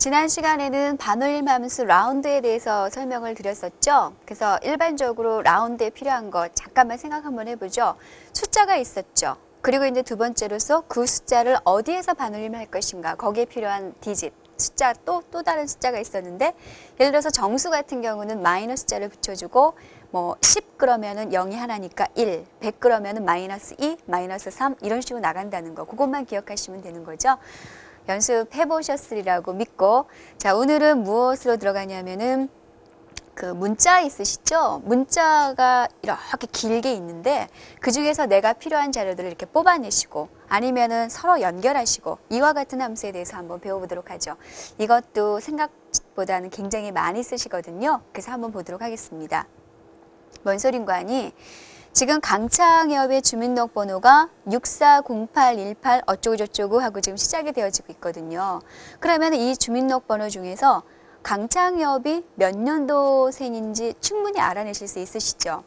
지난 시간에는 반올림 함수 라운드에 대해서 설명을 드렸었죠. 그래서 일반적으로 라운드에 필요한 것 잠깐만 생각 한번 해보죠. 숫자가 있었죠. 그리고 이제 두 번째로서 그 숫자를 어디에서 반올림할 것인가, 거기에 필요한 디짓, 숫자 또 다른 숫자가 있었는데, 예를 들어서 정수 같은 경우는 마이너스 숫자를 붙여주고 뭐 10 그러면은 0이 하나니까 1, 100 그러면은 마이너스 2, 마이너스 3 이런 식으로 나간다는 거, 그것만 기억하시면 되는 거죠. 연습해 보셨으리라고 믿고, 자, 오늘은 무엇으로 들어가냐면은 그 문자 있으시죠? 문자가 이렇게 길게 있는데 그 중에서 내가 필요한 자료들을 이렇게 뽑아내시고 아니면은 서로 연결하시고 이와 같은 함수에 대해서 한번 배워보도록 하죠. 이것도 생각보다는 굉장히 많이 쓰시거든요. 그래서 한번 보도록 하겠습니다. 뭔 소린가 하니, 지금 강창엽의 주민등록번호가 640818 어쩌고저쩌고 하고 지금 시작이 되어지고 있거든요. 그러면 이 주민등록번호 중에서 강창엽이 몇 년도생인지 충분히 알아내실 수 있으시죠?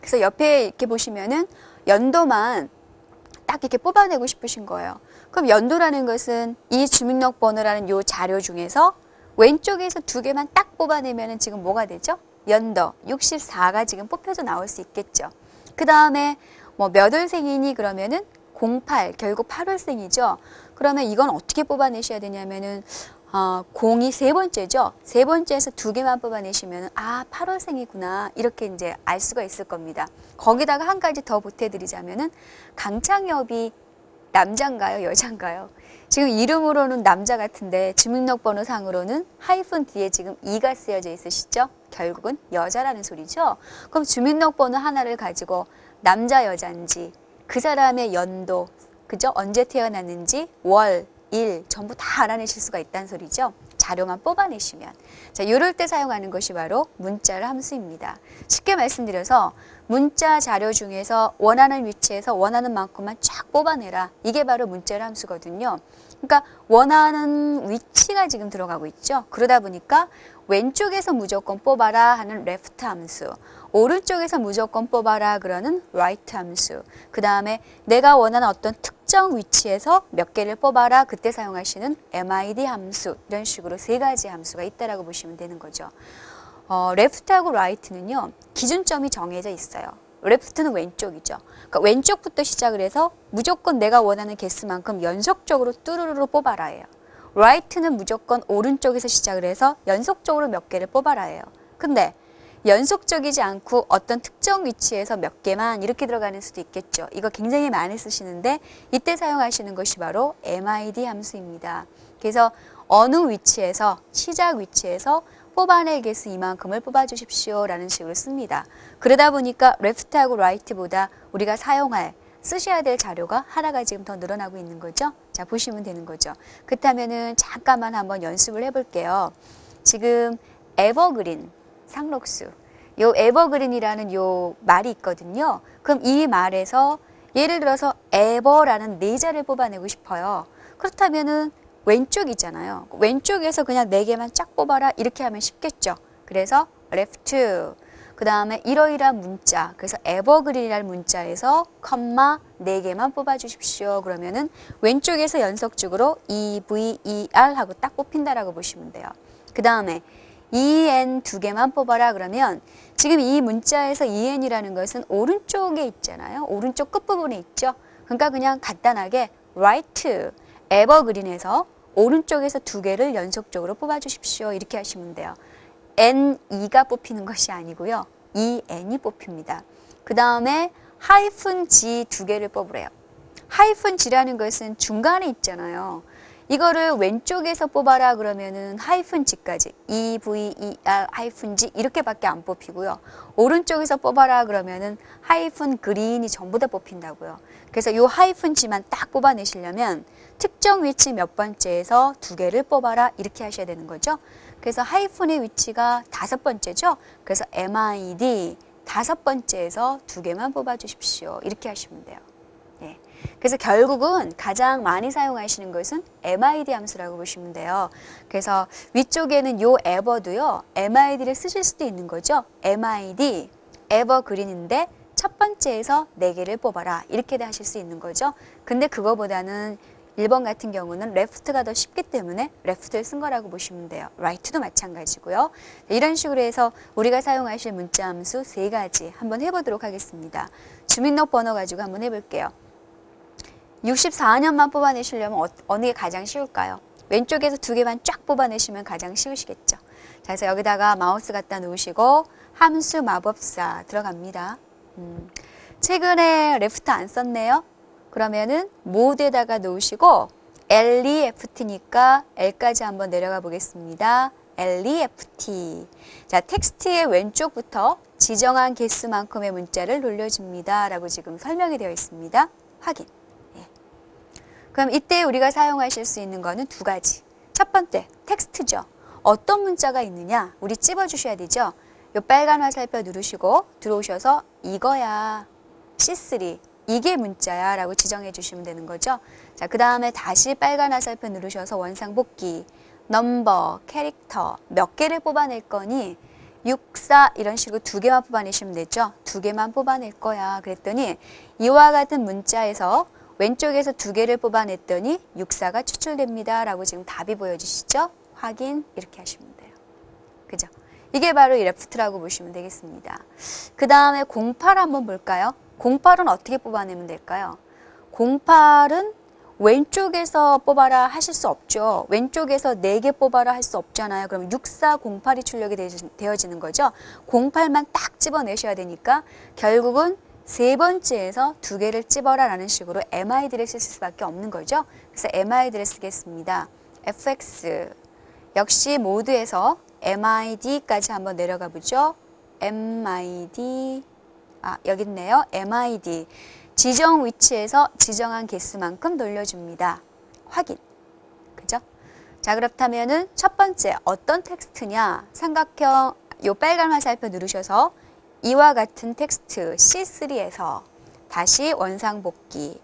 그래서 옆에 이렇게 보시면은 연도만 딱 이렇게 뽑아내고 싶으신 거예요. 그럼 연도라는 것은 이 주민등록번호라는 요 자료 중에서 왼쪽에서 두 개만 딱 뽑아내면은 지금 뭐가 되죠? 연도 64가 지금 뽑혀서 나올 수 있겠죠. 그 다음에 뭐 몇 월생이니 그러면은 08, 결국 8월생이죠. 그러면 이건 어떻게 뽑아내셔야 되냐면은 0이 세 번째죠. 세 번째에서 두 개만 뽑아내시면은 8월생이구나 이렇게 이제 알 수가 있을 겁니다. 거기다가 한 가지 더 보태드리자면은 강창엽이 남자인가요, 여자인가요? 지금 이름으로는 남자 같은데 주민등록번호 상으로는 하이픈 뒤에 지금 2가 쓰여져 있으시죠? 결국은 여자라는 소리죠. 그럼 주민등록번호 하나를 가지고 남자 여자인지 그 사람의 연도, 그죠? 언제 태어났는지 월, 일 전부 다 알아내실 수가 있다는 소리죠. 자료만 뽑아내시면. 자, 이럴 때 사용하는 것이 바로 문자를 함수입니다. 쉽게 말씀드려서 문자 자료 중에서 원하는 위치에서 원하는 만큼만 쫙 뽑아내라. 이게 바로 문자를 함수거든요. 그러니까 원하는 위치가 지금 들어가고 있죠. 그러다 보니까 왼쪽에서 무조건 뽑아라 하는 레프트 함수, 오른쪽에서 무조건 뽑아라 그러는 라이트 함수, 그 다음에 내가 원하는 어떤 특정 위치에서 몇 개를 뽑아라 그때 사용하시는 MID 함수, 이런 식으로 세 가지 함수가 있다라고 보시면 되는 거죠. 레프트하고 라이트는요, 기준점이 정해져 있어요. 레프트는 왼쪽이죠. 그러니까 왼쪽부터 시작을 해서 무조건 내가 원하는 개수만큼 연속적으로 뚜루루루 뽑아라예요. 라이트는 무조건 오른쪽에서 시작을 해서 연속적으로 몇 개를 뽑아라예요. 근데 연속적이지 않고 어떤 특정 위치에서 몇 개만 이렇게 들어가는 수도 있겠죠. 이거 굉장히 많이 쓰시는데 이때 사용하시는 것이 바로 MID 함수입니다. 그래서 어느 위치에서, 시작 위치에서 뽑아낼 개수 이만큼을 뽑아주십시오 라는 식으로 씁니다. 그러다 보니까 레프트하고 라이트보다 우리가 쓰셔야 될 자료가 하나가 지금 더 늘어나고 있는 거죠. 자, 보시면 되는 거죠. 그렇다면은 잠깐만 한번 연습을 해볼게요. 지금 에버그린, 상록수, 요 에버그린이라는 요 말이 있거든요. 그럼 이 말에서 예를 들어서 에버라는 네 자를 뽑아내고 싶어요. 그렇다면은 왼쪽이잖아요. 왼쪽에서 그냥 네 개만 쫙 뽑아라 이렇게 하면 쉽겠죠. 그래서 left, 그 다음에 이러이러한 문자, 그래서 에버그린이라는 문자에서 컴마 4개만 뽑아주십시오. 그러면은 왼쪽에서 연속적으로 EVER 하고 딱 뽑힌다라고 보시면 돼요. 그 다음에 EN 2개만 뽑아라 그러면 지금 이 문자에서 EN이라는 것은 오른쪽에 있잖아요. 오른쪽 끝부분에 있죠. 그러니까 그냥 간단하게 right, 에버그린에서 오른쪽에서 2개를 연속적으로 뽑아주십시오. 이렇게 하시면 돼요. N2가 뽑히는 것이 아니고요. EN이 뽑힙니다. 그 다음에 하이픈 G 2개를 뽑으래요. 하이픈 G라는 것은 중간에 있잖아요. 이거를 왼쪽에서 뽑아라 그러면은 하이픈 G까지 EVER 하이픈 G 이렇게밖에 안 뽑히고요. 오른쪽에서 뽑아라 그러면은 하이픈 그린이 전부 다 뽑힌다고요. 그래서 이 하이픈 G만 딱 뽑아내시려면 특정 위치 몇 번째에서 2개를 뽑아라 이렇게 하셔야 되는 거죠. 그래서 하이픈의 위치가 5번째죠. 그래서 MID 5번째에서 2개만 뽑아주십시오. 이렇게 하시면 돼요. 예. 그래서 결국은 가장 많이 사용하시는 것은 MID 함수라고 보시면 돼요. 그래서 위쪽에는 요 에버도요, MID를 쓰실 수도 있는 거죠. MID, 에버그린인데 첫 번째에서 4개를 뽑아라. 이렇게 하실 수 있는 거죠. 근데 그거보다는 1번 같은 경우는 left가 더 쉽기 때문에 left를 쓴 거라고 보시면 돼요. right도 마찬가지고요. 이런 식으로 해서 우리가 사용하실 문자 함수 3가지 한번 해보도록 하겠습니다. 주민등록번호 가지고 한번 해볼게요. 64년만 뽑아내시려면 어느 게 가장 쉬울까요? 왼쪽에서 2개만 쫙 뽑아내시면 가장 쉬우시겠죠. 자, 그래서 여기다가 마우스 갖다 놓으시고 함수 마법사 들어갑니다. 최근에 레프트 안 썼네요. 그러면은 모드에다가 놓으시고 LEFT니까 L까지 한번 내려가 보겠습니다. LEFT. 자, 텍스트의 왼쪽부터 지정한 개수만큼의 문자를 돌려줍니다. 라고 지금 설명이 되어 있습니다. 확인. 예. 그럼 이때 우리가 사용하실 수 있는 거는 2가지. 첫 번째, 텍스트죠. 어떤 문자가 있느냐? 우리 찝어주셔야 되죠. 요 빨간 화살표 누르시고 들어오셔서 이거야. C3. 이게 문자야 라고 지정해 주시면 되는 거죠. 자, 그 다음에 다시 빨간 화살표 누르셔서 원상복귀, 넘버, 캐릭터 몇 개를 뽑아낼 거니 6, 4 이런 식으로 2개만 뽑아내시면 되죠. 2개만 뽑아낼 거야. 그랬더니 이와 같은 문자에서 왼쪽에서 2개를 뽑아냈더니 6, 4가 추출됩니다. 라고 지금 답이 보여주시죠. 확인 이렇게 하시면 돼요. 그죠? 이게 바로 이 레프트라고 보시면 되겠습니다. 그 다음에 08 한번 볼까요? 08은 어떻게 뽑아내면 될까요? 08은 왼쪽에서 뽑아라 하실 수 없죠. 왼쪽에서 4개 뽑아라 할 수 없잖아요. 그럼 6408이 출력이 되어지는 거죠. 08만 딱 집어내셔야 되니까 결국은 3번째에서 2개를 찝어라 라는 식으로 MID를 쓸 수밖에 없는 거죠. 그래서 MID를 쓰겠습니다. FX 역시 모드에서 MID까지 한번 내려가 보죠. MID 여기 있네요. MID. 지정 위치에서 지정한 개수만큼 돌려줍니다. 확인. 그죠? 자, 그렇다면은 첫 번째 어떤 텍스트냐? 삼각형 요 빨간 화살표 누르셔서 이와 같은 텍스트 C3에서 다시 원상복귀.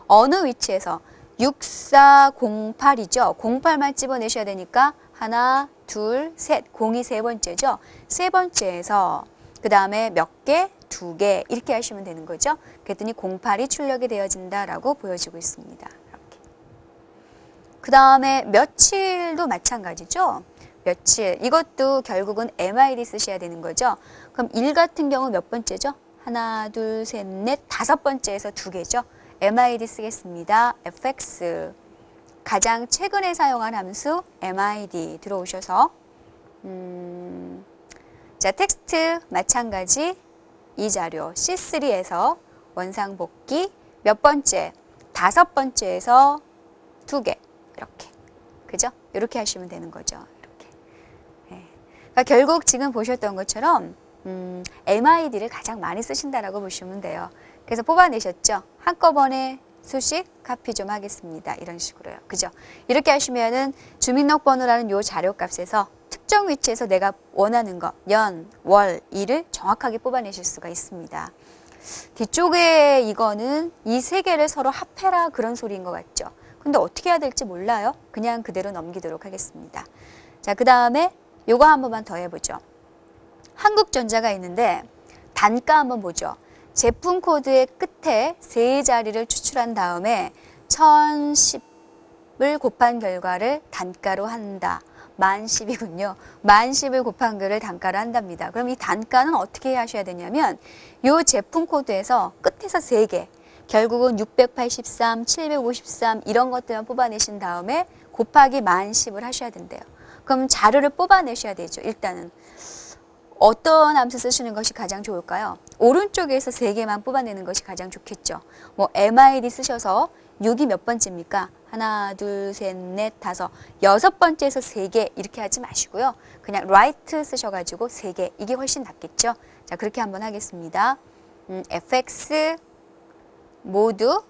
어느 위치에서 6408이죠. 08만 집어내셔야 되니까 하나, 둘, 셋. 0이 3번째죠. 3번째에서 그 다음에 몇 개? 2개 이렇게 하시면 되는 거죠. 그랬더니 08이 출력이 되어진다라고 보여지고 있습니다. 이렇게. 그 다음에 며칠도 마찬가지죠. 며칠 이것도 결국은 MID 쓰셔야 되는 거죠. 그럼 1 같은 경우 몇 번째죠? 하나, 둘, 셋, 넷, 5번째에서 2개죠. MID 쓰겠습니다. FX 가장 최근에 사용한 함수 MID 들어오셔서 자, 텍스트 마찬가지 이 자료 C3에서 원상복귀 몇 번째? 5번째에서 2개 이렇게 그죠? 이렇게 하시면 되는 거죠. 이렇게. 네. 그러니까 결국 지금 보셨던 것처럼 MID를 가장 많이 쓰신다라고 보시면 돼요. 그래서 뽑아내셨죠? 한꺼번에 수식 카피 좀 하겠습니다. 이런 식으로요. 그죠? 이렇게 하시면은 주민등록번호라는 요 자료값에서 특정 위치에서 내가 원하는 거, 년, 월, 일을 정확하게 뽑아내실 수가 있습니다. 뒤쪽에 이거는 이 3개를 서로 합해라 그런 소리인 것 같죠. 근데 어떻게 해야 될지 몰라요. 그냥 그대로 넘기도록 하겠습니다. 자, 그 다음에 요거 한 번만 더 해보죠. 한국전자가 있는데 단가 한번 보죠. 제품 코드의 끝에 3자리를 추출한 다음에 1010을 곱한 결과를 단가로 한다. 1010이군요. 1010을 곱한 거를 단가로 한답니다. 그럼 이 단가는 어떻게 하셔야 되냐면 이 제품 코드에서 끝에서 3개 결국은 683, 753 이런 것들만 뽑아내신 다음에 곱하기 1010을 하셔야 된대요. 그럼 자료를 뽑아내셔야 되죠. 일단은 어떤 함수 쓰시는 것이 가장 좋을까요? 오른쪽에서 3개만 뽑아내는 것이 가장 좋겠죠. 뭐 MID 쓰셔서 6이 몇 번째입니까? 하나, 둘, 셋, 넷, 5, 6번째에서 3개 이렇게 하지 마시고요. 그냥 right 쓰셔가지고 3개 이게 훨씬 낫겠죠. 자, 그렇게 한번 하겠습니다. fx 모두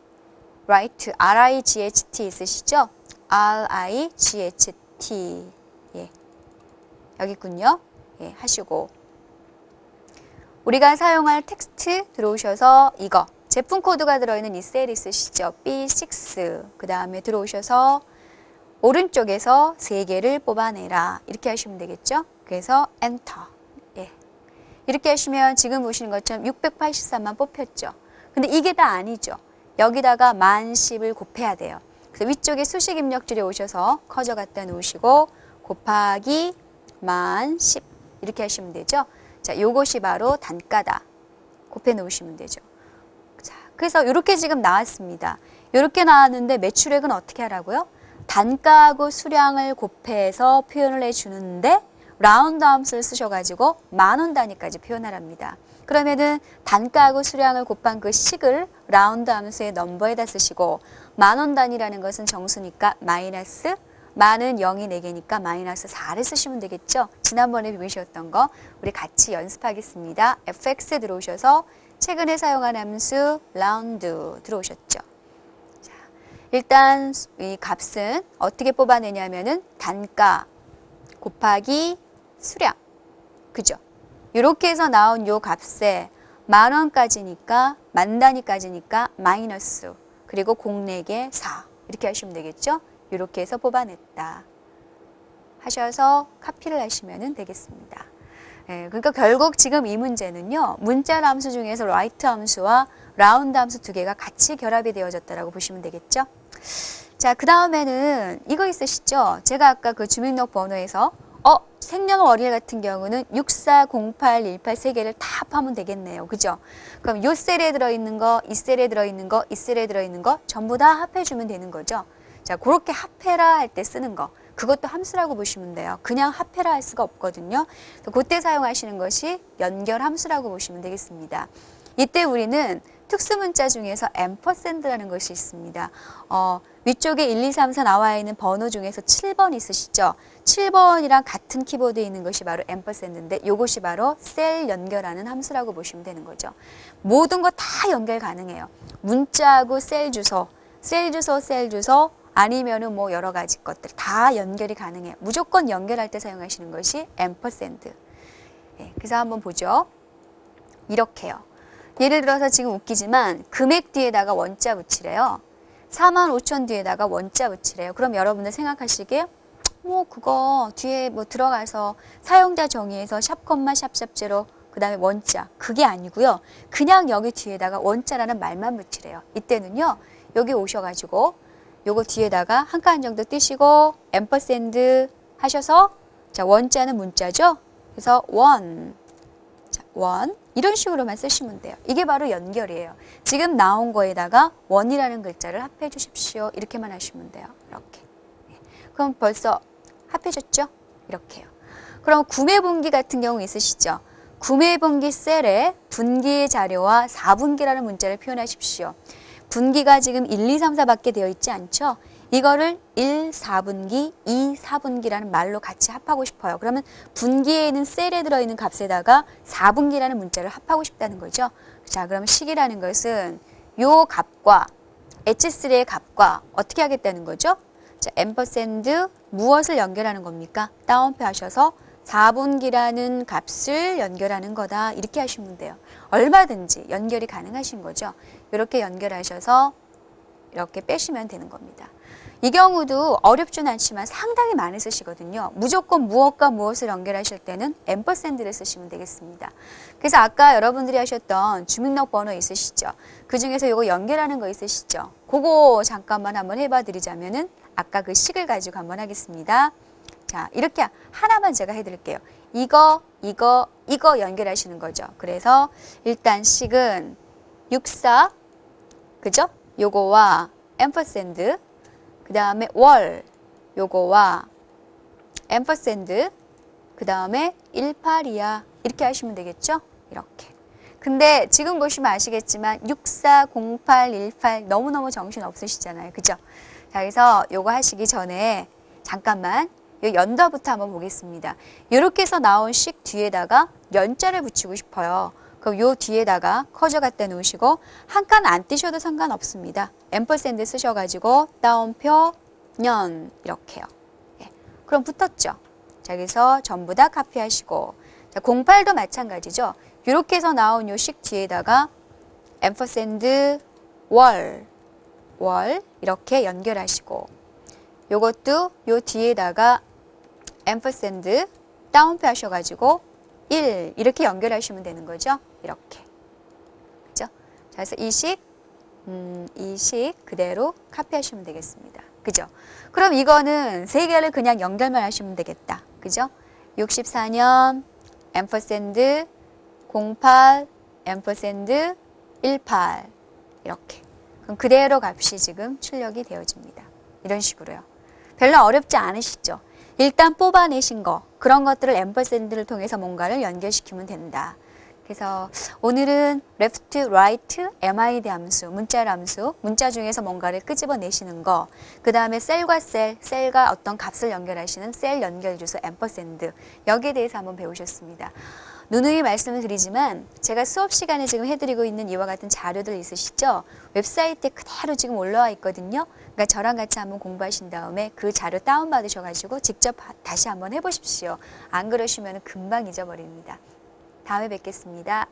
right RIGHT 있으시죠? RIGHT 예, 여기 있군요. 예, 하시고 우리가 사용할 텍스트 들어오셔서 이거 제품 코드가 들어있는 이 셀 있으시죠? B6 그 다음에 들어오셔서 오른쪽에서 3개를 뽑아내라 이렇게 하시면 되겠죠? 그래서 엔터 예. 이렇게 하시면 지금 보시는 것처럼 683만 뽑혔죠? 근데 이게 다 아니죠. 여기다가 1010을 곱해야 돼요. 그래서 위쪽에 수식 입력줄이 오셔서 커져 갖다 놓으시고 곱하기 만 10 이렇게 하시면 되죠. 자, 요것이 바로 단가다. 곱해 놓으시면 되죠. 자, 그래서 이렇게 지금 나왔습니다. 이렇게 나왔는데 매출액은 어떻게 하라고요? 단가하고 수량을 곱해서 표현을 해주는데 라운드 함수를 쓰셔가지고 만원 단위까지 표현하랍니다. 그러면은 단가하고 수량을 곱한 그 식을 라운드 함수의 넘버에다 쓰시고 만원 단위라는 것은 정수니까 마이너스 만은 0이 4개니까 마이너스 4를 쓰시면 되겠죠. 지난번에 배우셨던 거 우리 같이 연습하겠습니다. fx 들어오셔서 최근에 사용한 함수 라운드 들어오셨죠. 자, 일단 이 값은 어떻게 뽑아내냐면은 단가 곱하기 수량. 그죠? 이렇게 해서 나온 요 값에 만원까지니까 만 단위까지니까 마이너스 그리고 공 4개 4 이렇게 하시면 되겠죠? 이렇게 해서 뽑아냈다 하셔서 카피를 하시면 되겠습니다. 예, 그러니까 결국 지금 이 문제는요. 문자 함수 중에서 라이트 함수와 라운드 함수 두 개가 같이 결합이 되어졌다라고 보시면 되겠죠. 자, 그 다음에는 이거 있으시죠? 제가 아까 그 주민등록 번호에서 생년월일 같은 경우는 640818 세 개를 다 합하면 되겠네요. 그죠? 그럼 요 셀에 들어있는 거, 이 셀에 들어있는 거, 이 셀에 들어있는 거 전부 다 합해주면 되는 거죠. 자, 그렇게 합해라 할 때 쓰는 거. 그것도 함수라고 보시면 돼요. 그냥 합해라 할 수가 없거든요. 그때 사용하시는 것이 연결 함수라고 보시면 되겠습니다. 이때 우리는 특수문자 중에서 앰퍼샌드라는 것이 있습니다. 위쪽에 1, 2, 3, 4 나와 있는 번호 중에서 7번 있으시죠? 7번이랑 같은 키보드에 있는 것이 바로 앰퍼샌드인데 이것이 바로 셀 연결하는 함수라고 보시면 되는 거죠. 모든 거 다 연결 가능해요. 문자하고 셀 주소, 셀 주소, 셀 주소 아니면은 뭐 여러 가지 것들 다 연결이 가능해요. 무조건 연결할 때 사용하시는 것이 앰퍼샌드. 예, 그래서 한번 보죠. 이렇게요. 예를 들어서 지금 웃기지만 금액 뒤에다가 원자 붙이래요. 45,000 뒤에다가 원자 붙이래요. 그럼 여러분들 생각하시기에 뭐 그거 뒤에 뭐 들어가서 사용자 정의에서 샵 콤마 샵샵 제로 그 다음에 원자 그게 아니고요. 그냥 여기 뒤에다가 원자라는 말만 붙이래요. 이때는요. 여기 오셔가지고 요거 뒤에다가 한 칸 정도 띄시고 앰퍼샌드 하셔서 자 원자는 문자죠. 그래서 원, 자, 원 이런 식으로만 쓰시면 돼요. 이게 바로 연결이에요. 지금 나온 거에다가 원이라는 글자를 합해 주십시오. 이렇게만 하시면 돼요. 이렇게. 그럼 벌써 합해졌죠? 이렇게요. 그럼 구매분기 같은 경우 있으시죠? 구매분기 셀에 분기 자료와 4분기라는 문자를 표현하십시오. 분기가 지금 1, 2, 3, 4밖에 되어 있지 않죠? 이거를 1, 4분기, 2, 4분기라는 말로 같이 합하고 싶어요. 그러면 분기에 있는 셀에 들어있는 값에다가 4분기라는 문자를 합하고 싶다는 거죠. 자, 그럼 식이라는 것은 요 값과 H3의 값과 어떻게 하겠다는 거죠? 자, 앰퍼샌드 무엇을 연결하는 겁니까? 다운표 하셔서 4분기라는 값을 연결하는 거다. 이렇게 하시면 돼요. 얼마든지 연결이 가능하신 거죠. 이렇게 연결하셔서 이렇게 빼시면 되는 겁니다. 이 경우도 어렵진 않지만 상당히 많이 쓰시거든요. 무조건 무엇과 무엇을 연결하실 때는 앰퍼샌드를 쓰시면 되겠습니다. 그래서 아까 여러분들이 하셨던 주민등록번호 있으시죠? 그 중에서 이거 연결하는 거 있으시죠? 그거 잠깐만 한번 해봐 드리자면은 아까 그 식을 가지고 한번 하겠습니다. 자, 이렇게 하나만 제가 해드릴게요. 이거 연결하시는 거죠. 그래서 일단 식은 64, 그죠? 요거와 앰퍼샌드, 그 다음에 월, 요거와 앰퍼샌드, 그 다음에 18이야. 이렇게 하시면 되겠죠? 이렇게. 근데 지금 보시면 아시겠지만 640818 너무너무 정신 없으시잖아요. 그죠? 자, 그래서 요거 하시기 전에 잠깐만 요 연도부터 한번 보겠습니다. 이렇게 해서 나온 식 뒤에다가 연자를 붙이고 싶어요. 그럼 요 뒤에다가 커져 갖다 놓으시고 한 칸 안 띄셔도 상관없습니다. 앰퍼샌드 쓰셔가지고 따옴표 년 이렇게요. 예. 그럼 붙었죠. 자, 그래서 전부 다 카피하시고 자, 08도 마찬가지죠. 이렇게 해서 나온 요 식 뒤에다가 앰퍼샌드 월 이렇게 연결하시고 요것도 요 뒤에다가 앰퍼샌드 다운표 하셔가지고 1 이렇게 연결하시면 되는 거죠. 이렇게. 그죠? 자, 그래서 이 식 이 식 그대로 카피하시면 되겠습니다. 그죠? 그럼 이거는 세 개를 그냥 연결만 하시면 되겠다. 그죠? 64년 앰퍼샌드 08 앰퍼샌드 18 이렇게. 그럼 그대로 값이 지금 출력이 되어집니다. 이런 식으로요. 별로 어렵지 않으시죠? 일단 뽑아내신 거, 그런 것들을 앰퍼샌드를 통해서 뭔가를 연결시키면 된다. 그래서 오늘은 left, right, MID 함수, 문자 중에서 뭔가를 끄집어내시는 거, 그 다음에 셀과 셀과 어떤 값을 연결하시는 셀 연결 주소 앰퍼샌드, 여기에 대해서 한번 배우셨습니다. 누누이 말씀을 드리지만 제가 수업 시간에 지금 해드리고 있는 이와 같은 자료들 있으시죠? 웹사이트에 그대로 지금 올라와 있거든요. 그러니까 저랑 같이 한번 공부하신 다음에 그 자료 다운받으셔가지고 직접 다시 한번 해보십시오. 안 그러시면 금방 잊어버립니다. 다음에 뵙겠습니다.